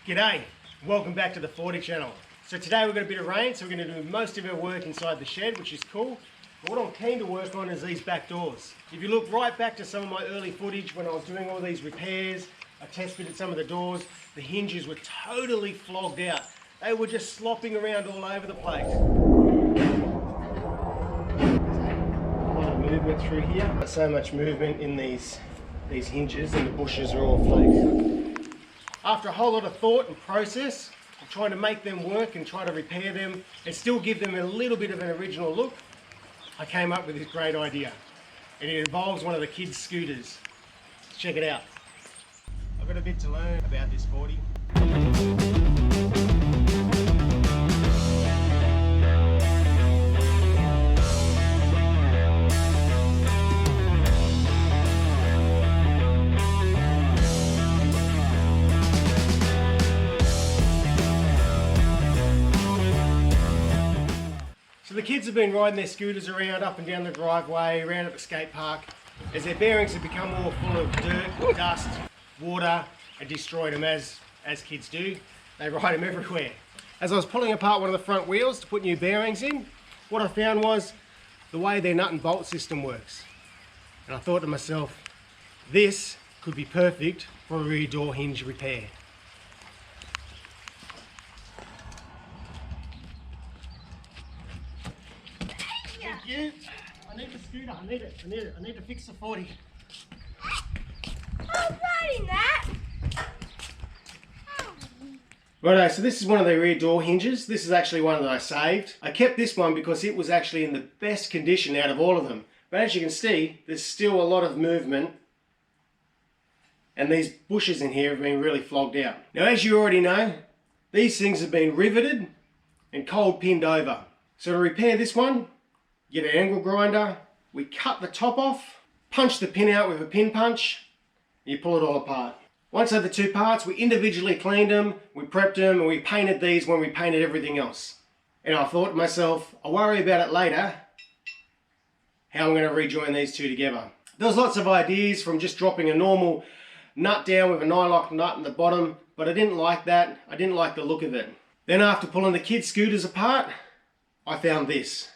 G'day, welcome back to the 40 channel. So today we've got a bit of rain, so we're going to do most of our work inside the shed, which is cool. But what I'm keen to work on is these back doors. If you look right back to some of my early footage when I was doing all these repairs, I test fitted some of the doors, the hinges were totally flogged out. They were just slopping around all over the place. A lot of movement through here. Not so much movement in these hinges, and the bushes are all flaked. After a whole lot of thought and process, I'm trying to make them work and try to repair them and still give them a little bit of an original look, I came up with this great idea. And it involves one of the kids' scooters. Let's check it out. I've got a bit to learn about this 40. So the kids have been riding their scooters around up and down the driveway, around at the skate park, as their bearings have become more full of dirt, dust, water, and destroyed them as kids do. They ride them everywhere. As I was pulling apart one of the front wheels to put new bearings in, what I found was the way their nut and bolt system works. And I thought to myself, this could be perfect for a rear door hinge repair. I need the scooter, I need to fix the 40. I'm riding that. Righto, so this is one of the rear door hinges. This is actually one that I saved. I kept this one because it was actually in the best condition out of all of them. But as you can see, there's still a lot of movement, and these bushes in here have been really flogged out. Now, as you already know, these things have been riveted and cold pinned over. So to repair this one, get an angle grinder, we cut the top off, punch the pin out with a pin punch, and you pull it all apart. Once I had the two parts, we individually cleaned them, we prepped them, and we painted these when we painted everything else. And I thought to myself, I'll worry about it later, how I'm going to rejoin these two together. There was lots of ideas, from just dropping a normal nut down with a nylock nut in the bottom, but I didn't like that. I didn't like the look of it. Then after pulling the kids' scooters apart, I found this.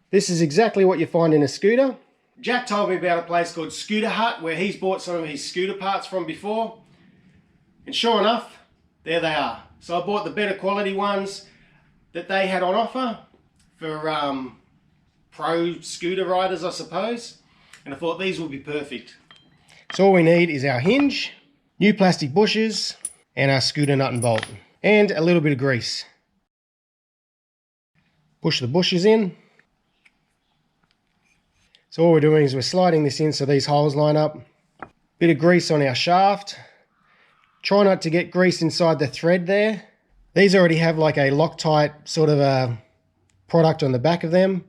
This is exactly what you find in a scooter. Jack told me about a place called Scooter Hut where he's bought some of his scooter parts from before. And sure enough, there they are. So I bought the better quality ones that they had on offer for pro scooter riders, I suppose. And I thought these would be perfect. So all we need is our hinge, new plastic bushes, and our scooter nut and bolt. And a little bit of grease. Push the bushes in. So all we're doing is we're sliding this in so these holes line up. Bit of grease on our shaft. Try not to get grease inside the thread there. These already have like a Loctite sort of a product on the back of them.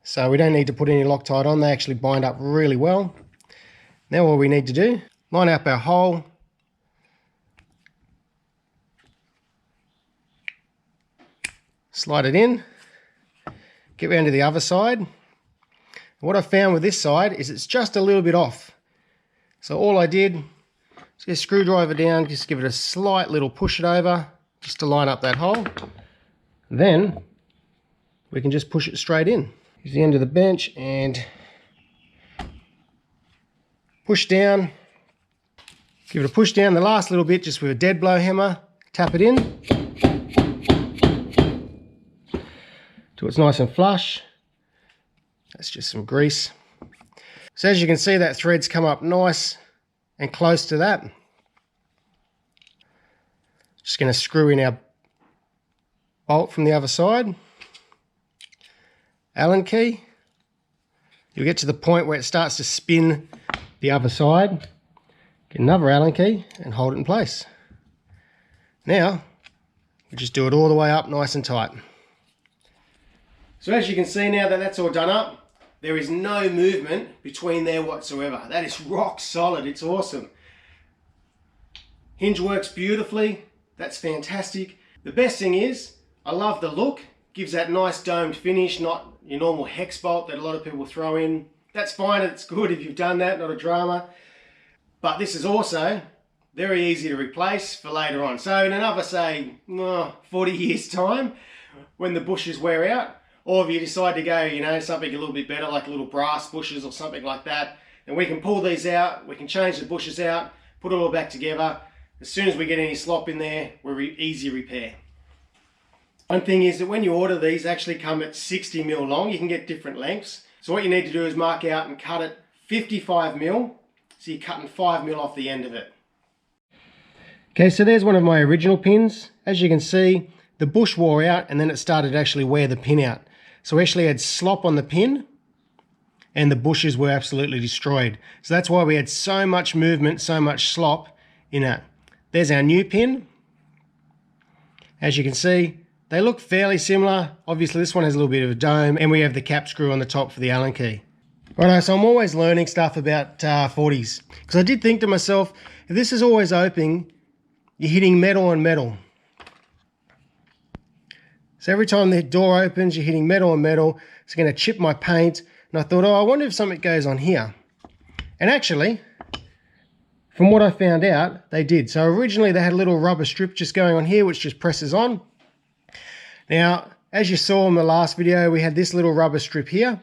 So we don't need to put any Loctite on. They actually bind up really well. Now all we need to do, line up our hole. Slide it in. Get round to the other side. What I found with this side is it's just a little bit off. So all I did is get a screwdriver down, just give it a slight little push it over, just to line up that hole. Then we can just push it straight in. Use the end of the bench and push down. Give it a push down the last little bit just with a dead blow hammer. Tap it in. Till it's nice and flush. That's just some grease. So as you can see, that thread's come up nice and close to that. Just going to screw in our bolt from the other side. Allen key. You'll get to the point where it starts to spin the other side. Get another Allen key and hold it in place. Now, we just do it all the way up nice and tight. So as you can see now that that's all done up, there is no movement between there whatsoever. That is rock solid, it's awesome. Hinge works beautifully, that's fantastic. The best thing is, I love the look, gives that nice domed finish, not your normal hex bolt that a lot of people throw in. That's fine, it's good if you've done that, not a drama. But this is also very easy to replace for later on. So in another, say, 40 years time, when the bushes wear out, or if you decide to go, you know, something a little bit better, like little brass bushes or something like that, then we can pull these out, we can change the bushes out, put it all back together. As soon as we get any slop in there, we're easy repair. One thing is that when you order these, they actually come at 60 mil long. You can get different lengths. So what you need to do is mark out and cut it 55 mil. So you're cutting 5 mil off the end of it. Okay, so there's one of my original pins. As you can see, the bush wore out and then it started to actually wear the pin out. So we actually had slop on the pin and the bushes were absolutely destroyed. So that's why we had so much movement, so much slop in it. There's our new pin. As you can see, they look fairly similar. Obviously this one has a little bit of a dome and we have the cap screw on the top for the Allen key. Righto, so I'm always learning stuff about 40s. Because I did think to myself, if this is always open, you're hitting metal on metal. So every time the door opens, you're hitting metal on metal. It's going to chip my paint. And I thought, oh, I wonder if something goes on here. And actually, from what I found out, they did. So originally they had a little rubber strip just going on here, which just presses on. Now, as you saw in the last video, we had this little rubber strip here.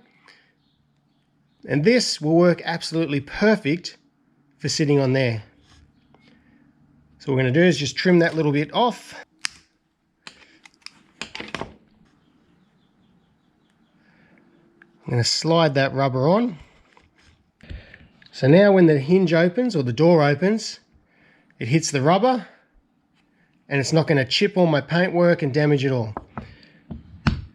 And this will work absolutely perfect for sitting on there. So what we're going to do is just trim that little bit off. I'm going to slide that rubber on. So now when the hinge opens or the door opens, it hits the rubber and it's not going to chip all my paintwork and damage it all.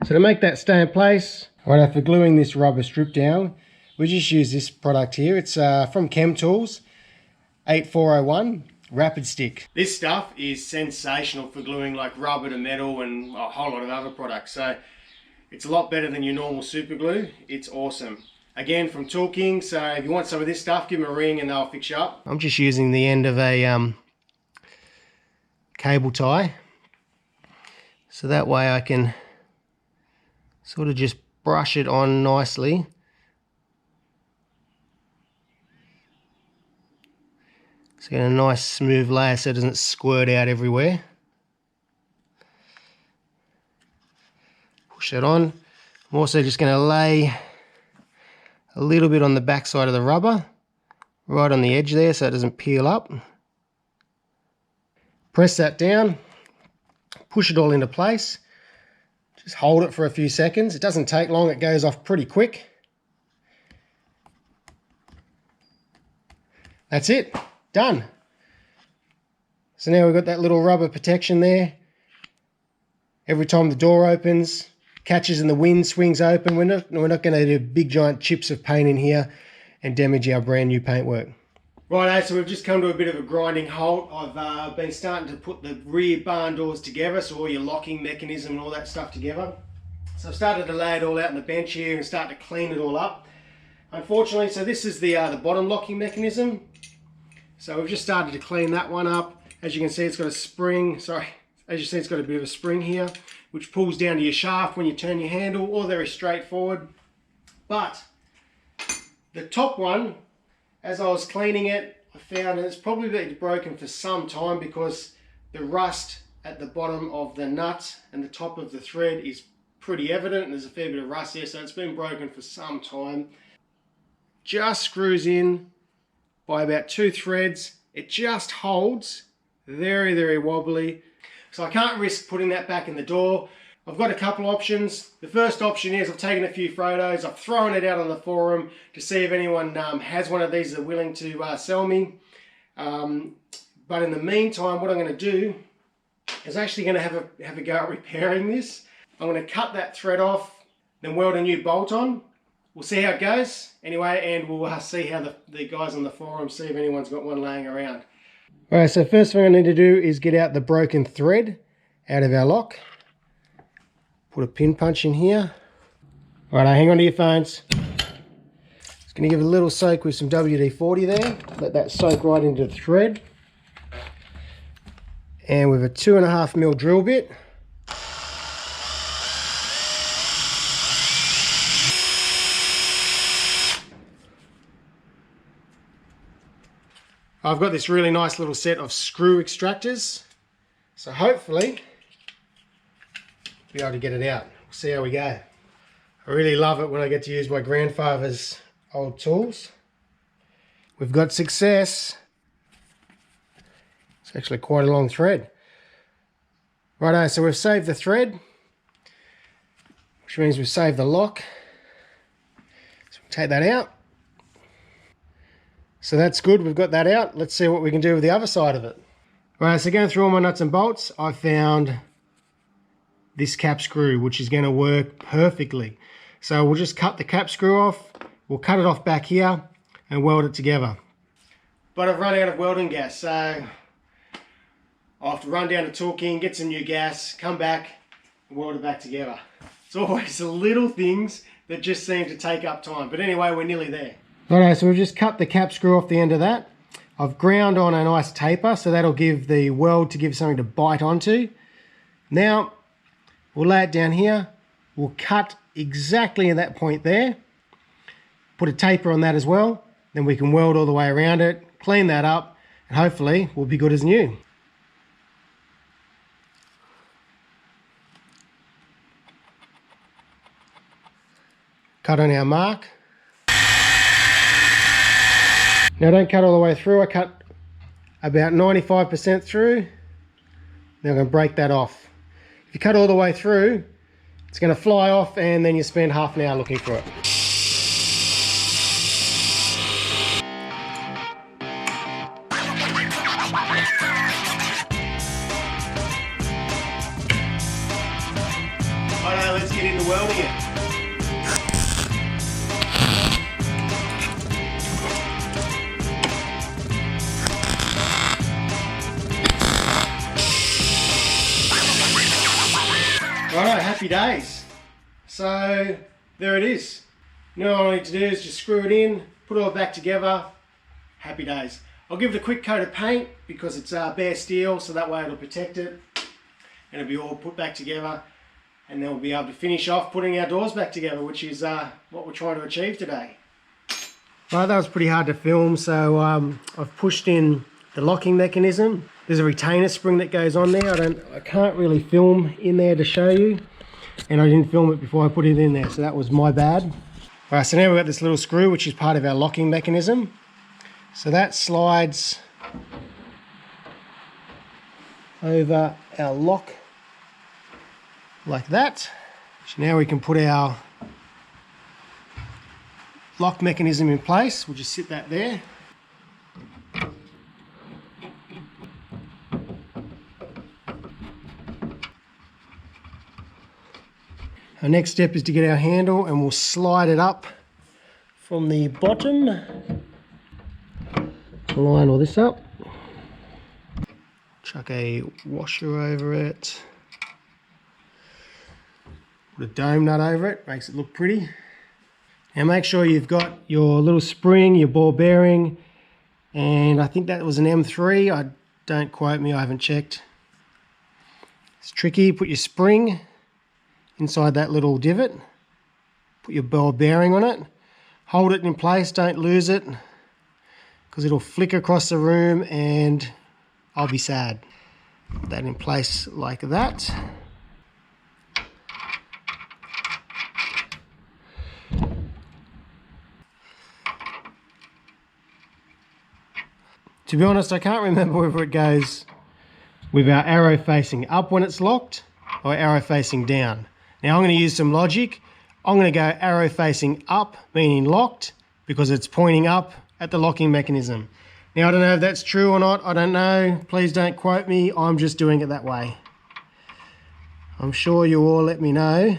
So to make that stay in place, right after gluing this rubber strip down, we just use this product here. It's from Chemtools, 8401 Rapid Stick. This stuff is sensational for gluing like rubber to metal and a whole lot of other products. So it's a lot better than your normal super glue. It's awesome. Again, from Tool King, so if you want some of this stuff, give them a ring and they'll fix you up. I'm just using the end of a cable tie. So that way I can sort of just brush it on nicely. So get a nice smooth layer so it doesn't squirt out everywhere. Push that on. I'm also just going to lay a little bit on the back side of the rubber, right on the edge there so it doesn't peel up. Press that down, push it all into place. Just hold it for a few seconds. It doesn't take long, it goes off pretty quick. That's it. Done. So now we've got that little rubber protection there. Every time the door opens, catches in the wind, swings open, we're not going to do big giant chips of paint in here and damage our brand new paintwork. Righto, so we've just come to a bit of a grinding halt. I've been starting to put the rear barn doors together, so all your locking mechanism and all that stuff together. So I've started to lay it all out on the bench here and start to clean it all up. Unfortunately, so this is the bottom locking mechanism. So we've just started to clean that one up. As you can see, it's got a spring, as you see, it's got a bit of a spring here, which pulls down to your shaft when you turn your handle, all very straightforward. But the top one, as I was cleaning it, I found it's probably been broken for some time because the rust at the bottom of the nut and the top of the thread is pretty evident. There's a fair bit of rust there, so it's been broken for some time. Just screws in by about 2 threads. It just holds, very, very wobbly. So I can't risk putting that back in the door. I've got a couple options. The first option is I've taken a few photos. I've thrown it out on the forum to see if anyone has one of these that are willing to sell me. But in the meantime, what I'm going to do is actually going to have a go at repairing this. I'm going to cut that thread off, then weld a new bolt on. We'll see how it goes anyway, and we'll see how the guys on the forum see if anyone's got one laying around. Alright, so first thing I need to do is get out the broken thread out of our lock. Put a pin punch in here. Alright, hang on to your phones. Just going to give it a little soak with some WD-40 there. Let that soak right into the thread. And with a 2.5mm drill bit, I've got this really nice little set of screw extractors. So hopefully, be able to get it out. See how we go. I really love it when I get to use my grandfather's old tools. We've got success. It's actually quite a long thread. Righto, so we've saved the thread, which means we've saved the lock. So we'll take that out. So that's good, we've got that out. Let's see what we can do with the other side of it. Right, so going through all my nuts and bolts, I found this cap screw, which is going to work perfectly. So we'll just cut the cap screw off, we'll cut it off back here and weld it together. But I've run out of welding gas, so I'll have to run down to Tool King, get some new gas, come back and weld it back together. It's always the little things that just seem to take up time. But anyway, we're nearly there. Alright, so we've just cut the cap screw off the end of that. I've ground on a nice taper, so that'll give the weld to give something to bite onto. Now, we'll lay it down here. We'll cut exactly at that point there. Put a taper on that as well. Then we can weld all the way around it, clean that up, and hopefully we'll be good as new. Cut on our mark. Now don't cut all the way through, I cut about 95% through. Now I'm going to break that off. If you cut all the way through, it's going to fly off and then you spend half an hour looking for it. Alright, let's get into welding it. Alright, happy days. So there it is. Now all I need to do is just screw it in, put it all back together. Happy days. I'll give it a quick coat of paint because it's bare steel, so that way it'll protect it and it'll be all put back together, and then we'll be able to finish off putting our doors back together, which is what we're trying to achieve today. Right, that was pretty hard to film, so I've pushed in the locking mechanism. There's a retainer spring that goes on there. I can't really film in there to show you, and I didn't film it before I put it in there, so that was my bad. All right, so now we've got this little screw which is part of our locking mechanism. So that slides over our lock like that. So now we can put our lock mechanism in place. We'll just sit that there. Our next step is to get our handle, and we'll slide it up from the bottom. Line all this up. Chuck a washer over it. Put a dome nut over it, makes it look pretty. Now make sure you've got your little spring, your ball bearing, and I think that was an M3. Don't quote me, I haven't checked. It's tricky. Put your spring inside that little divot, put your ball bearing on it, hold it in place, don't lose it, because it'll flick across the room and I'll be sad. Put that in place like that. To be honest, I can't remember whether it goes with our arrow facing up when it's locked or arrow facing down. Now I'm going to use some logic. I'm going to go arrow facing up, meaning locked, because it's pointing up at the locking mechanism. Now I don't know if that's true or not, I don't know. Please don't quote me, I'm just doing it that way. I'm sure you all let me know,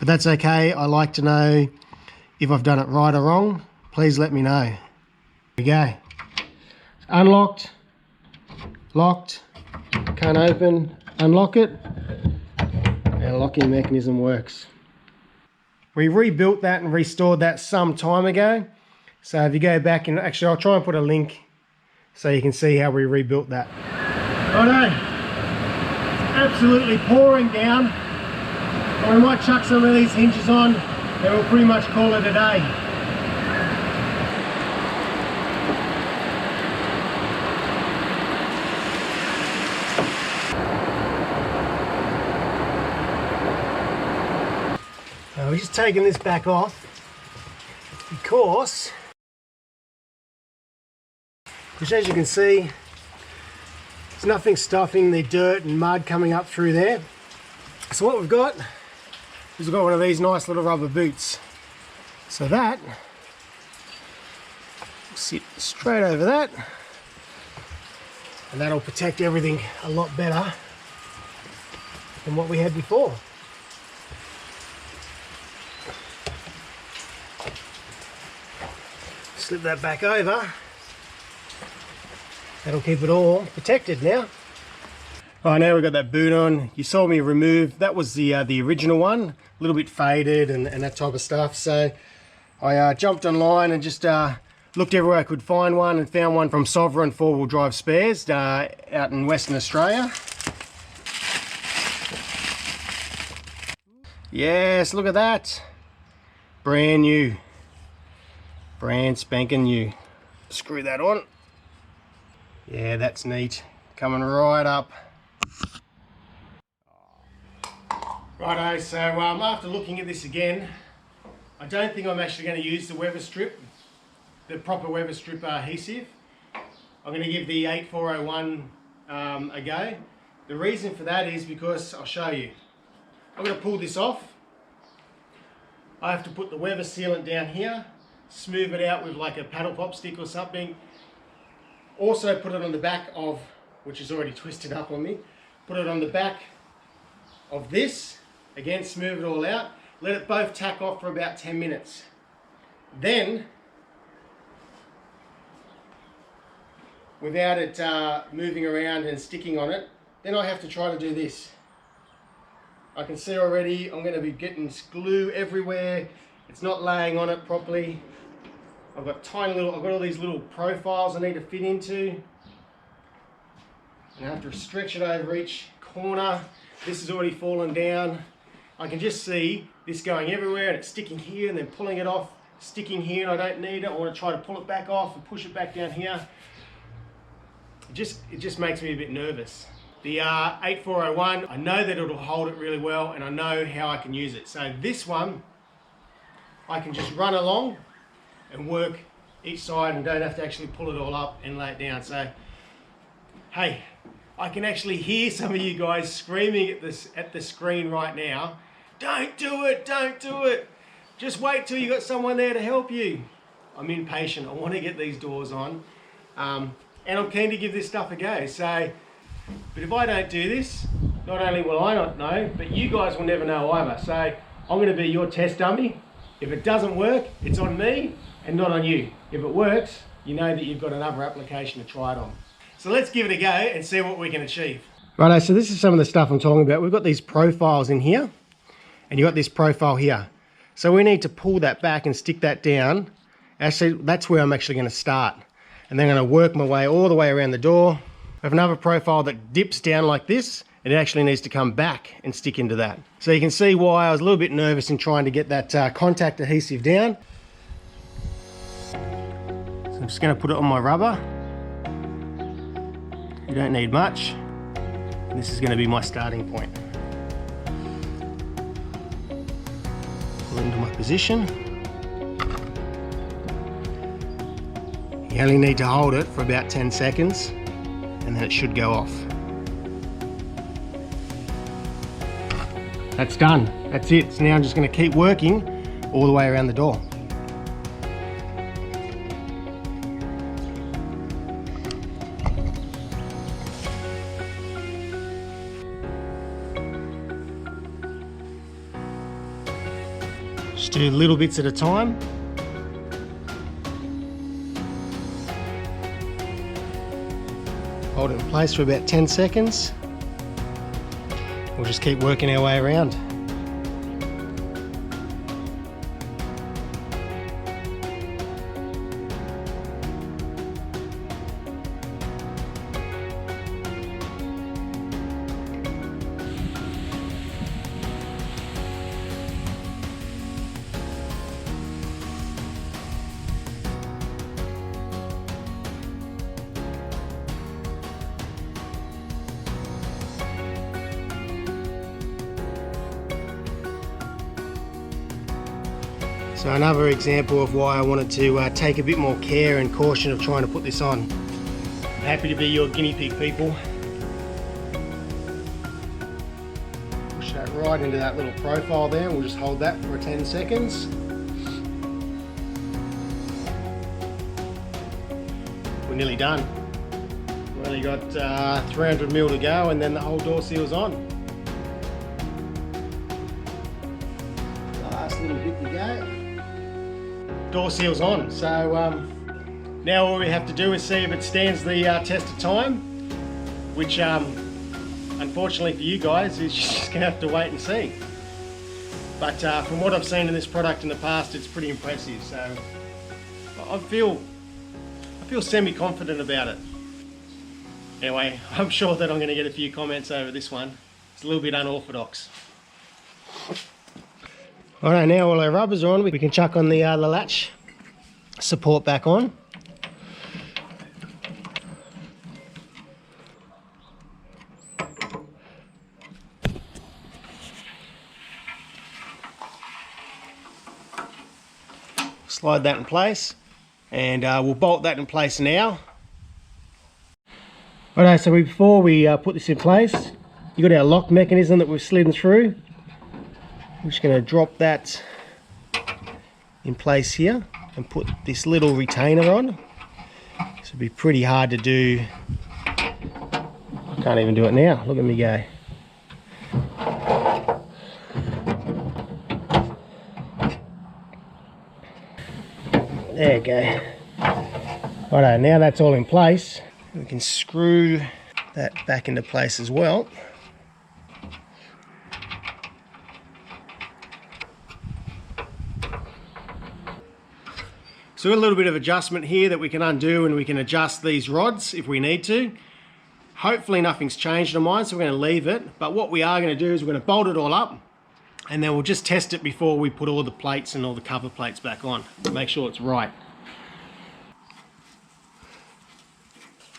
but that's okay. I like to know if I've done it right or wrong. Please let me know. Here we go. It's unlocked, locked, can't open, unlock it. Our locking mechanism works. We rebuilt that and restored that some time ago. So if you go back, and actually I'll try and put a link so you can see how we rebuilt that. Righto, it's absolutely pouring down. We might chuck some of these hinges on and we'll pretty much call it a day. we're just taking this back off because as you can see, there's nothing stopping the dirt and mud coming up through there. So what we've got is we've got one of these nice little rubber boots. So that will sit straight over that, and that'll protect everything a lot better than what we had before. Slip that back over. That'll keep it all protected now. Right, now we've got that boot on. You saw me remove, that was the original one, a little bit faded and that type of stuff. So I jumped online and just looked everywhere I could find one, and found one from Sovereign 4-wheel drive spares out in Western Australia. Yes, look at that. Brand new. Brand spanking new. Screw that on. Yeah, that's neat. Coming right up. Righto, so after looking at this again, I don't think I'm actually going to use the Weber strip, the proper Weber strip adhesive. I'm going to give the 8401 a go. The reason for that is because, I'll show you. I'm going to pull this off. I have to put the Weber sealant down here, smooth it out with like a paddle pop stick or something. Also put it on the back of, which is already twisted up on me, put it on the back of this, again smooth it all out, let it both tack off for about 10 minutes. Then, without it moving around and sticking on it, then I have to try to do this. I can see already I'm going to be getting glue everywhere, it's not laying on it properly. I've got all these little profiles I need to fit into. And I have to stretch it over each corner. This has already fallen down. I can just see this going everywhere, and it's sticking here and then pulling it off, sticking here, and I don't need it. I want to try to pull it back off and push it back down here. It just makes me a bit nervous. The 8401, I know that it'll hold it really well, and I know how I can use it. So this one, I can just run along and work each side and don't have to actually pull it all up and lay it down. So, hey, I can actually hear some of you guys screaming at the screen right now. Don't do it, don't do it. Just wait till you got someone there to help you. I'm impatient, I want to get these doors on. And I'm keen to give this stuff a go. So, but if I don't do this, not only will I not know, but you guys will never know either. So I'm going to be your test dummy. If it doesn't work, it's on me and not on you. If it works, you know that you've got another application to try it on. So let's give it a go and see what we can achieve. Righto, so this is some of the stuff I'm talking about. We've got these profiles in here, and you've got this profile here. So we need to pull that back and stick that down. Actually, that's where I'm actually going to start. And then I'm going to work my way all the way around the door. I have another profile that dips down like this. It actually needs to come back and stick into that. So you can see why I was a little bit nervous in trying to get that contact adhesive down. So I'm just going to put it on my rubber. You don't need much. And this is going to be my starting point. Pull it into my position. You only need to hold it for about 10 seconds and then it should go off. That's done. That's it. So now I'm just going to keep working all the way around the door. Just do little bits at a time. Hold it in place for about 10 seconds. We'll just keep working our way around. So another example of why I wanted to take a bit more care and caution of trying to put this on. I'm happy to be your guinea pig, people. Push that right into that little profile there. We'll just hold that for 10 seconds. We're nearly done. We've only got 300mm to go and then the whole door seal's on. Last little bit to go. Door seal's on. So now all we have to do is see if it stands the test of time, which unfortunately for you guys is just going to have to wait and see. But from what I've seen in this product in the past, it's pretty impressive. So I feel semi-confident about it. Anyway, I'm sure that I'm going to get a few comments over this one. It's a little bit unorthodox. Alright, now all our rubbers are on, we can chuck on the latch support back on. Slide that in place. And we'll bolt that in place now. Alright, so before we put this in place, you've got our lock mechanism that we've slid through. I'm just going to drop that in place here and put this little retainer on. This would be pretty hard to do. I can't even do it now. Look at me go. There you go. Righto, now that's all in place, we can screw that back into place as well. So a little bit of adjustment here that we can undo, and we can adjust these rods if we need to. Hopefully nothing's changed on mine, so we're going to leave it. But what we are going to do is we're going to bolt it all up, and then we'll just test it before we put all the plates and all the cover plates back on. Make sure it's right.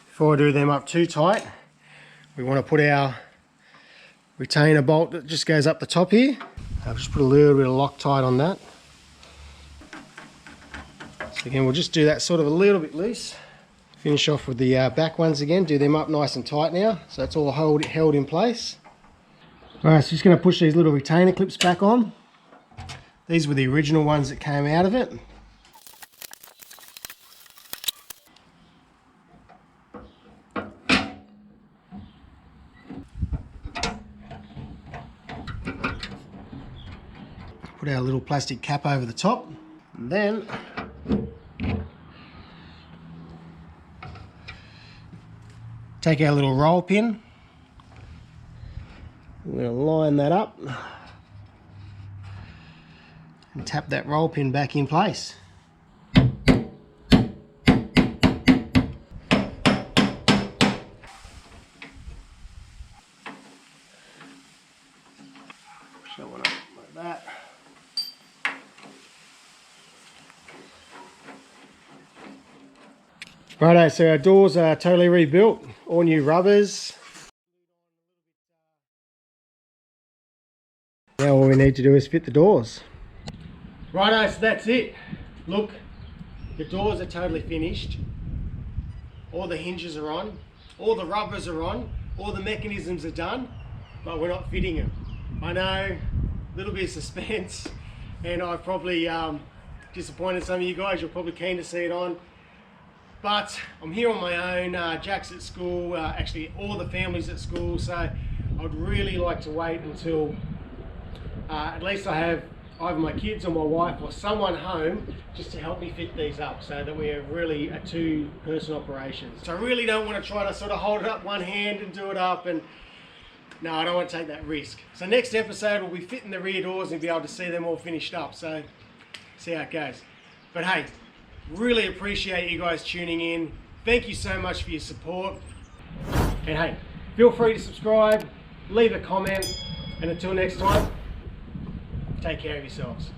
Before I do them up too tight, we want to put our retainer bolt that just goes up the top here. I'll just put a little bit of Loctite on that. So again, we'll just do that sort of a little bit loose. Finish off with the back ones again, do them up nice and tight now, so it's all held in place. Alright, so just going to push these little retainer clips back on. These were the original ones that came out of it. Put our little plastic cap over the top, and then take our little roll pin. We're going to line that up and tap that roll pin back in place. Push that one up like that. Righto, so our doors are totally rebuilt, all new rubbers. Now all we need to do is fit the doors. Righto, so that's it. Look, the doors are totally finished. All the hinges are on, all the rubbers are on, all the mechanisms are done, but we're not fitting them. I know, a little bit of suspense, and I've probably disappointed some of you guys. You're probably keen to see it on. But I'm here on my own. Jack's at school, actually all the family's at school, so I'd really like to wait until at least I have either my kids or my wife or someone home just to help me fit these up, so that we're really a two-person operation. So I really don't want to try to sort of hold it up one hand and do it up, and no, I don't want to take that risk. So next episode we'll be fitting the rear doors and be able to see them all finished up, so see how it goes. But hey, really appreciate you guys tuning in. Thank you so much for your support. And hey, feel free to subscribe, leave a comment, and until next time, take care of yourselves.